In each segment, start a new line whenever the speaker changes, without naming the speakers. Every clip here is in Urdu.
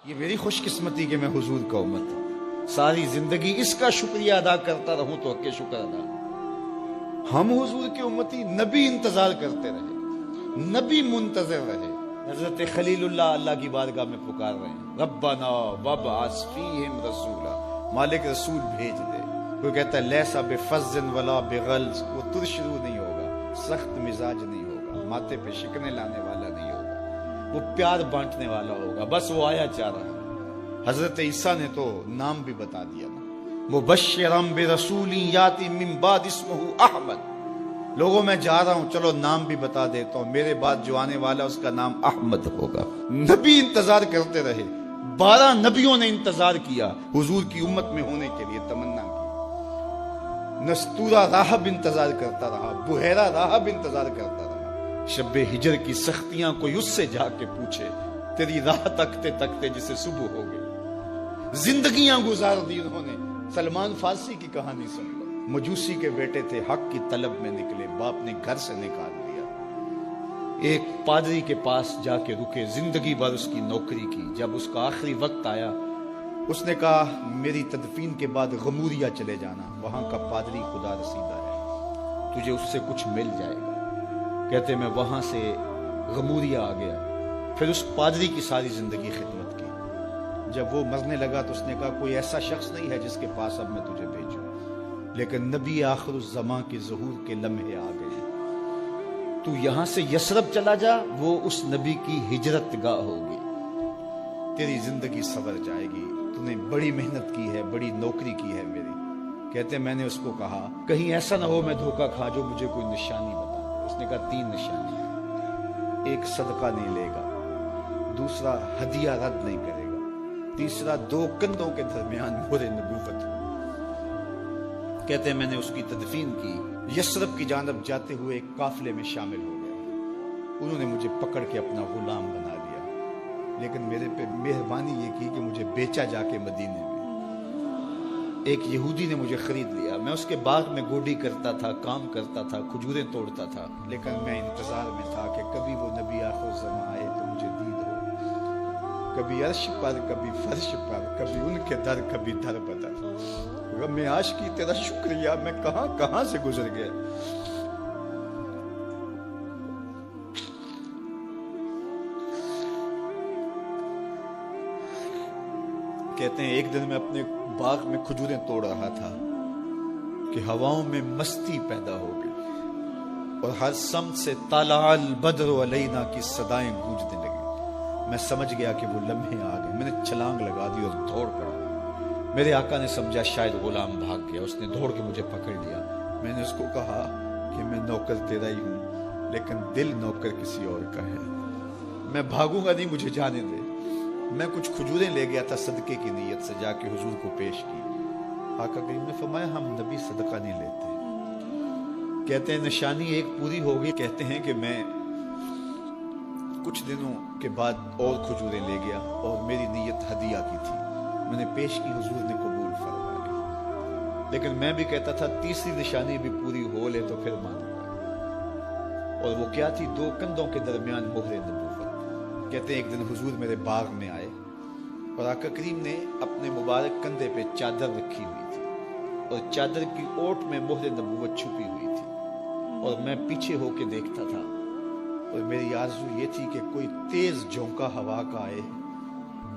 یہ میری خوش قسمتی کہ میں حضور کا امت ہوں، ساری زندگی اس کا شکریہ ادا کرتا رہوں تو حق شکر ادا۔ ہم حضور کے امتی، نبی انتظار کرتے رہے، نبی منتظر رہے۔ حضرت خلیل اللہ کی بارگاہ میں پکار رہے ہیں، ربنا وابعث فیہم رسولا، مالک رسول بھیج دے۔ وہ کہتا ہے لیسا بفظ ولا بغلظ، وہ ترشرو نہیں ہوگا، سخت مزاج نہیں ہوگا، ماتھے پہ شکنے لانے والا نہیں ہوگا، وہ پیار بانٹنے والا ہوگا۔ بس وہ آیا چاہ رہا ہے۔ حضرت عیسیٰ نے تو نام بھی بتا دیا نا، مبشرا برسول یاتی من بعد اسمہ احمد، لوگوں میں جا رہا ہوں، چلو نام بھی بتا دیتا ہوں، میرے بعد جو آنے والا اس کا نام احمد ہوگا۔ نبی انتظار کرتے رہے، 12 نبیوں نے انتظار کیا حضور کی امت میں ہونے کے لیے، تمنا کی۔ نستورہ راہب انتظار کرتا رہا، بحیرہ راہب انتظار کرتا رہا۔ شب ہجر کی سختیاں کوئی اس سے جا کے پوچھے، تیری راہ تکتے تکتے جسے صبح ہو گئی۔ زندگیاں گزار دی انہوں نے۔ سلمان فارسی کی کہانی سن لو، مجوسی کے بیٹے تھے، حق کی طلب میں نکلے، باپ نے گھر سے نکال دیا، ایک پادری کے پاس جا کے رکے، زندگی بھر اس کی نوکری کی۔ جب اس کا آخری وقت آیا، اس نے کہا میری تدفین کے بعد غموریہ چلے جانا، وہاں کا پادری خدا رسیدہ ہے، تجھے اس سے کچھ مل جائے گا۔ کہتے میں وہاں سے غموریہ آ گیا، پھر اس پادری کی ساری زندگی خدمت کی۔ جب وہ مرنے لگا تو اس نے کہا کوئی ایسا شخص نہیں ہے جس کے پاس اب میں تجھے بھیجوں، لیکن نبی آخر الزماں کے ظہور کے لمحے آ گئے، تو یہاں سے یثرب چلا جا، وہ اس نبی کی ہجرت گاہ ہوگی، تیری زندگی سنور جائے گی، تو نے بڑی محنت کی ہے، بڑی نوکری کی ہے میری۔ کہتے میں نے اس کو کہا کہیں ایسا نہ ہو میں دھوکہ کھا جو مجھے کوئی نشانی بتا دے۔ اس نے کہا 3 نشانیاں، ایک صدقہ نہیں لے گا، دوسرا ہدیہ رد نہیں کرے گا، تیسرا 2 کندھوں کے درمیان مہر نبوت۔ کہتے ہیں میں نے اس کی تدفین کی، یثرب کی جانب جاتے ہوئے ایک قافلے میں شامل ہو گیا، انہوں نے مجھے پکڑ کے اپنا غلام بنا لیا، لیکن میرے پہ مہربانی یہ کی کہ مجھے بیچا جا کے مدینے میں۔ ایک یہودی نے مجھے خرید لیا، میں اس کے باغ میں گوڈی کرتا تھا، کام کرتا تھا، کھجوریں توڑتا تھا، لیکن میں انتظار میں تھا کہ کبھی وہ نبی آخر الزماں آئے تو مجھے دید ہو، کبھی عرش پر، کبھی فرش پر، کبھی ان کے در، کبھی در بدر۔ غم عاشقی تیرا شکریہ، میں کہاں کہاں سے گزر گیا۔ کہتے ہیں ایک دن میں اپنے باغ میں کھجوریں توڑ رہا تھا کہ ہواؤں میں مستی پیدا ہو گئی، اور ہر سمت سے طلع البدر علینا کی صدائیں گونجنے لگی۔ میں سمجھ گیا کہ وہ لمحے آ گئے، میں نے چھلانگ لگا دی اور دوڑ پڑا۔ میرے آقا نے سمجھا شاید غلام بھاگ گیا، اس نے دوڑ کے مجھے پکڑ لیا۔ میں نے اس کو کہا کہ میں نوکر تیرا ہی ہوں، لیکن دل نوکر کسی اور کا ہے، میں بھاگوں گا نہیں، مجھے جانے دے۔ میں کچھ کھجوریں لے گیا تھا صدقے کی نیت سے، جا کے حضور کو پیش کی۔ آقا کریم نے فرمایا ہم نبی صدقہ نہیں لیتے۔ کہتے ہیں نشانی ایک پوری ہو گئی، کہتے ہیں کہ میں کچھ دنوں کے بعد اور کھجوریں لے گیا، اور میری نیت ہدیہ کی تھی، میں نے پیش کی، حضور نے قبول فرما لی۔ لیکن میں بھی کہتا تھا تیسری نشانی بھی پوری ہو لے تو پھر مانوں گا، اور وہ کیا تھی؟ 2 کندھوں کے درمیان مہر نبوت۔ کہتے ہیں ایک دن حضور میرے باغ میں آئے، اور آقا کریم نے اپنے مبارک کندھے پہ چادر رکھی ہوئی تھی، اور چادر کی اوٹ میں مہر نبوت چھپی ہوئی تھی، اور میں پیچھے ہو کے دیکھتا تھا، اور میری آرزو یہ تھی کہ کوئی تیز جھونکا ہوا کا آئے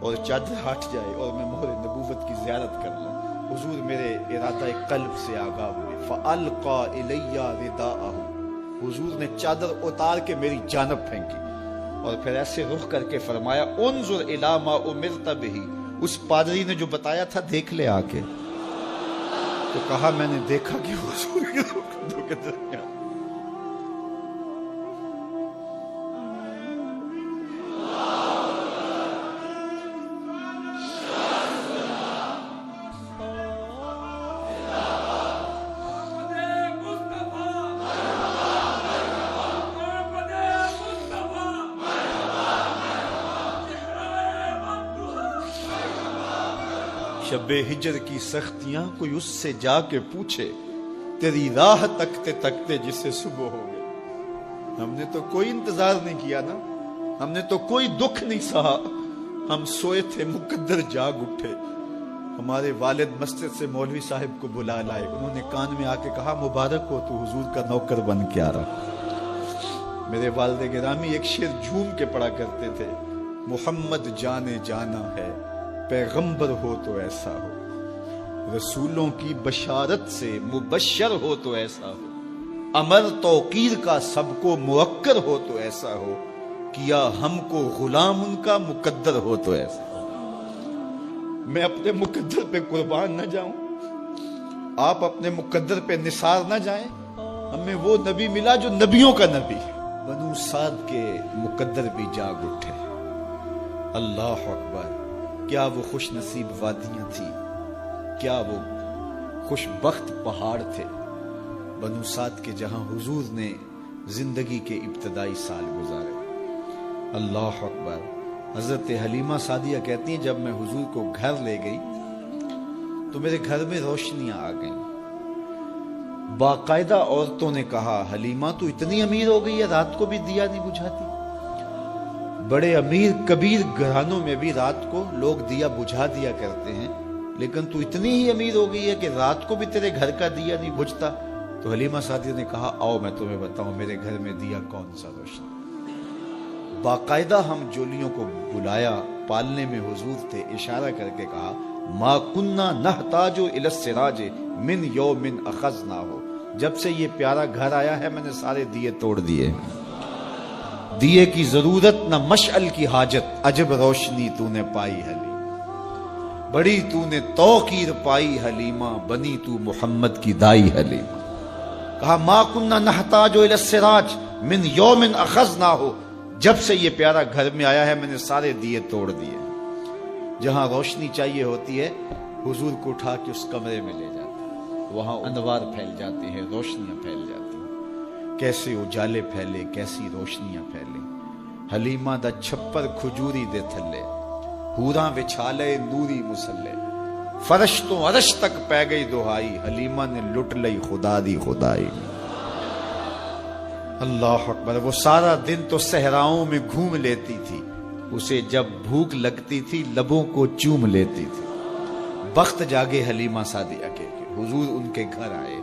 اور چادر ہٹ جائے اور میں مہر نبوت کی زیارت کر لوں۔ حضور میرے ارادہ قلب سے آگاہ ہوئے، فَأَلْقَى إِلَيَّ رِدَاءَهُ، حضور نے چادر اتار کے میری جانب پھینکی، اور پھر ایسے رخ کر کے فرمایا انظر الی ما امرت بہ، اس پادری نے جو بتایا تھا دیکھ لے آ کے۔ تو کہا میں نے دیکھا کہ حضور کے کندھوں کے درمیان شب ہجر کی سختیاں کوئی اس سے جا کے پوچھے، تیری راہ تکتے تکتے جسے صبح ہو گئے۔ ہم نے تو کوئی انتظار نہیں کیا نا، ہم نے تو کوئی دکھ نہیں سہا، ہم سوئے تھے مقدر جاگ اٹھے. ہمارے والد مسجد سے مولوی صاحب کو بلا لائے. انہوں نے کان میں آ کے کہا مبارک ہو تو حضور کا نوکر بن کے آ رہا. میرے والد گرامی ایک شعر جھوم کے پڑھا کرتے تھے, محمد جانے جانا ہے پیغمبر ہو تو ایسا ہو, رسولوں کی بشارت سے مبشر ہو تو ایسا ہو, امر توقیر کا سب کو موکر ہو تو ایسا ہو, کیا ہم کو غلام ان کا مقدر ہو تو ایسا ہو. میں اپنے مقدر پہ قربان نہ جاؤں, آپ اپنے مقدر پہ نثار نہ جائیں. ہمیں وہ نبی ملا جو نبیوں کا نبی. بنو سعد کے مقدر بھی جاگ اٹھے. اللہ اکبر, کیا وہ خوش نصیب وادیاں تھی, کیا وہ خوش بخت پہاڑ تھے بنو سعد کے, جہاں حضور نے زندگی کے ابتدائی سال گزارے. اللہ اکبر. حضرت حلیمہ سعدیہ کہتی ہیں جب میں حضور کو گھر لے گئی تو میرے گھر میں روشنیاں آ گئیں. باقاعدہ عورتوں نے کہا حلیمہ تو اتنی امیر ہو گئی ہے رات کو بھی دیا نہیں بجھاتی. بڑے امیر کبیر گھرانوں میں بھی رات کو لوگ دیا بجھا دیا کرتے ہیں, لیکن تو اتنی ہی امیر ہو گئی ہے کہ رات کو بھی تیرے گھر کا دیا نہیں بجھتا. تو حلیمہ سعدیہ نے کہا آؤ میں تمہیں بتاؤں میرے گھر میں دیا کون سا روشن. باقاعدہ ہم جولیوں کو بلایا, پالنے میں حضور تھے, اشارہ کر کے کہا ما کننا نحتاج الی السراج من یوم اخذناہ, جب سے یہ پیارا گھر آیا ہے میں نے سارے دیے توڑ دیے. دیے کی ضرورت نہ مشعل کی حاجت, عجب روشنی تو نے پائی حلیم, بڑی تو نے توقیر پائی حلیمہ, بنی تو محمد کی دائی حلیمہ. کہا ما کننا نحتاج الی السراج من یوم اخذناہ, جب سے یہ پیارا گھر میں آیا ہے میں نے سارے دیے توڑ دیے. جہاں روشنی چاہیے ہوتی ہے حضور کو اٹھا کے اس کمرے میں لے جاتے ہیں, وہاں انوار پھیل جاتے ہیں, روشنیاں پھیل جاتی ہیں. کیسے اجالے پھیلے, کیسی روشنیاں پھیلیں. حلیمہ دا چھپر کھجوری دے تھلے, حوراں وچھالے نوری مسلے, فرش تو عرش تک پہ گئی دہائی, حلیمہ نے لٹ لئی خدا دی خدائی. اللہ اکبر. وہ سارا دن تو صحراؤں میں گھوم لیتی تھی, اسے جب بھوک لگتی تھی لبوں کو چوم لیتی تھی. بخت جاگے حلیمہ سعدیہ کے حضور ان کے گھر آئے.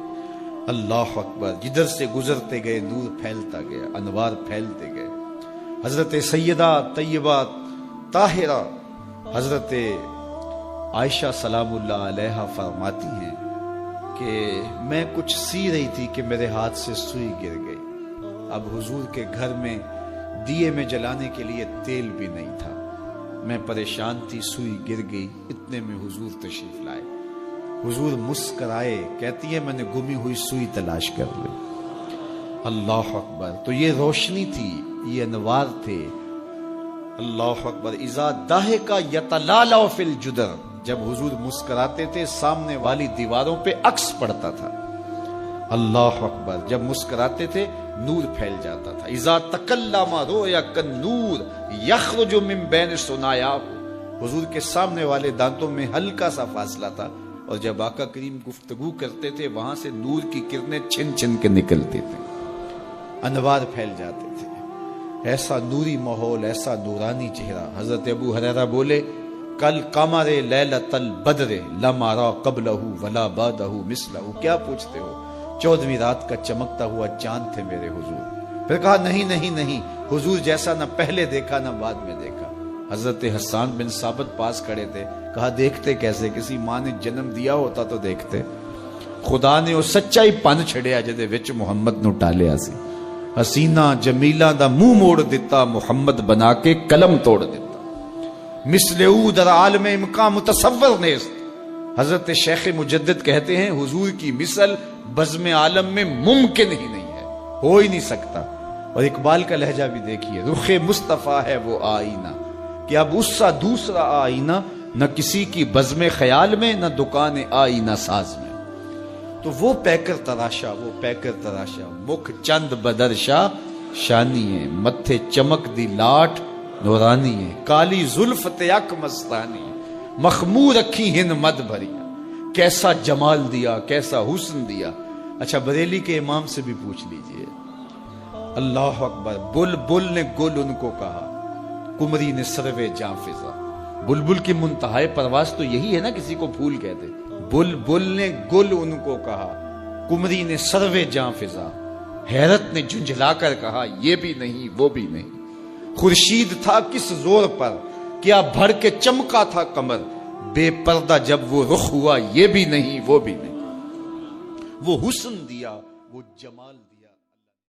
اللہ اکبر. جدھر سے گزرتے گئے نور پھیلتا گیا, انوار پھیلتے گئے. حضرت سیدہ طیبہ طاہرہ حضرت عائشہ سلام اللہ علیہا فرماتی ہیں کہ میں کچھ سی رہی تھی کہ میرے ہاتھ سے سوئی گر گئی. اب حضور کے گھر میں دیے میں جلانے کے لیے تیل بھی نہیں تھا. میں پریشان تھی, سوئی گر گئی. اتنے میں حضور تشریف لائے. حضور مسکرائے, کہتی ہے میں نے گمی ہوئی سوئی تلاش کر لی. اللہ اکبر. تو یہ روشنی تھی, یہ انوار تھے. اللہ اکبر. اذا ضحک یتلالع فی الجدر, جب حضور مسکراتے تھے سامنے والی دیواروں پہ عکس پڑتا تھا. اللہ اکبر. جب مسکراتے تھے نور پھیل جاتا تھا. اذا تکلم رؤیا کالنور یخرج من بین ثنایاہ, حضور کے سامنے والے دانتوں میں ہلکا سا فاصلہ تھا, اور جب آقا کریم گفتگو کرتے تھے وہاں سے نور کی کرنیں چھن چھن کے نکلتی تھیں, انوار پھیل جاتے تھے. ایسا نوری ماحول, ایسا نورانی چہرہ. حضرت ابو ہریرہ بولے کل قمر لیلۃ البدر لم ارى قبلہ ولا بعدہ مثلہ. کیا پوچھتے ہو, 14ویں رات کا چمکتا ہوا چاند تھے میرے حضور. پھر کہا نہیں نہیں نہیں, حضور جیسا نہ پہلے دیکھا نہ بعد میں دیکھا. حضرت حسان بن ثابت پاس کھڑے تھے. کہا دیکھتے کیسے, کسی ماں نے جنم دیا ہوتا تو دیکھتے. خدا نے وہ سچائی پن چھڑیا جدے وچ محمد نو ٹالیا سی. حسینہ جمیلہ دا منہ موڑ دیتا, محمد بنا کے قلم توڑ دیتا. مثل او در عالم امکان متصور نیست. حضرت شیخ مجدد کہتے ہیں حضور کی مثل بزم عالم میں ممکن ہی نہیں ہے, ہو ہی نہیں سکتا. اور اقبال کا لہجہ بھی دیکھیے, رخ مصطفیٰ ہے وہ آئینہ کہ اب اس سا دوسرا آئینہ, نہ کسی کی بزم خیال میں نہ دکان آئینہ ساز میں. تو وہ پیکر تراشا, وہ پیکر تراشا, مکھ چند بدرشا شانی ہے, متھے چمک دی لاٹ نورانی ہے, کالی زلف تیک مستانی ہے, مخمور رکھی ہن مد بھری. کیسا جمال دیا, کیسا حسن دیا. اچھا بریلی کے امام سے بھی پوچھ لیجئے. اللہ اکبر. بل بل نے گل ان کو کہا, کمری نے سروے جاں فضا. بلبل کی منتہائے پرواز تو یہی ہے نا، کسی کو پھول کہتے۔ بلبل نے گل ان کو کہا، کمری نے سروے جاں فضا، حیرت نے جھنجھلا کر کہا یہ بھی نہیں وہ بھی نہیں۔ خورشید تھا کس زور پر، کیا بھر کے چمکا تھا قمر، بے پردہ جب وہ رخ ہوا یہ بھی نہیں وہ بھی نہیں۔ وہ حسن دیا وہ جمال